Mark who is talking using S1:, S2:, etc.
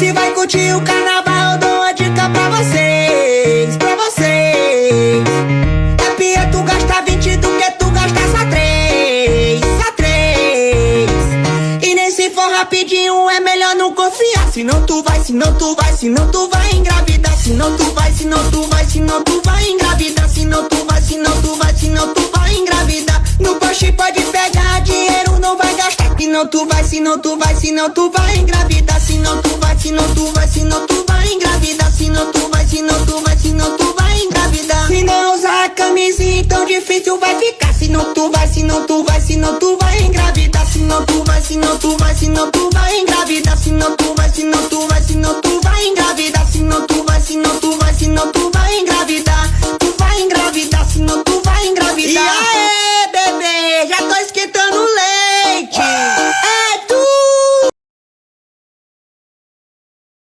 S1: Se vai curtir o carnaval, eu dou uma dica pra vocês, pra vocês. É pior tu gastar 20 do que tu gastar só 3, só 3. E nem se for rapidinho é melhor não confiar. Senão tu vai, senão tu vai, senão tu vai engravidar. Senão tu vai, senão tu vai, senão tu vai engravidar. Senão tu vai, senão tu vai, senão tu vai engravidar. No poste pode pegar, dinheiro não vai gastar. Senão tu vai, senão tu vai, senão tu vai engravidar. Senão tu vai, senão tu vai, senão tu vai engravidar. Senão tu vai, senão tu vai, senão tu vai engravidar. Se não usar a camisinha, tão difícil vai ficar. Senão tu vai, senão tu vai, senão tu vai engravidar. Senão tu vai, senão tu vai, senão tu vai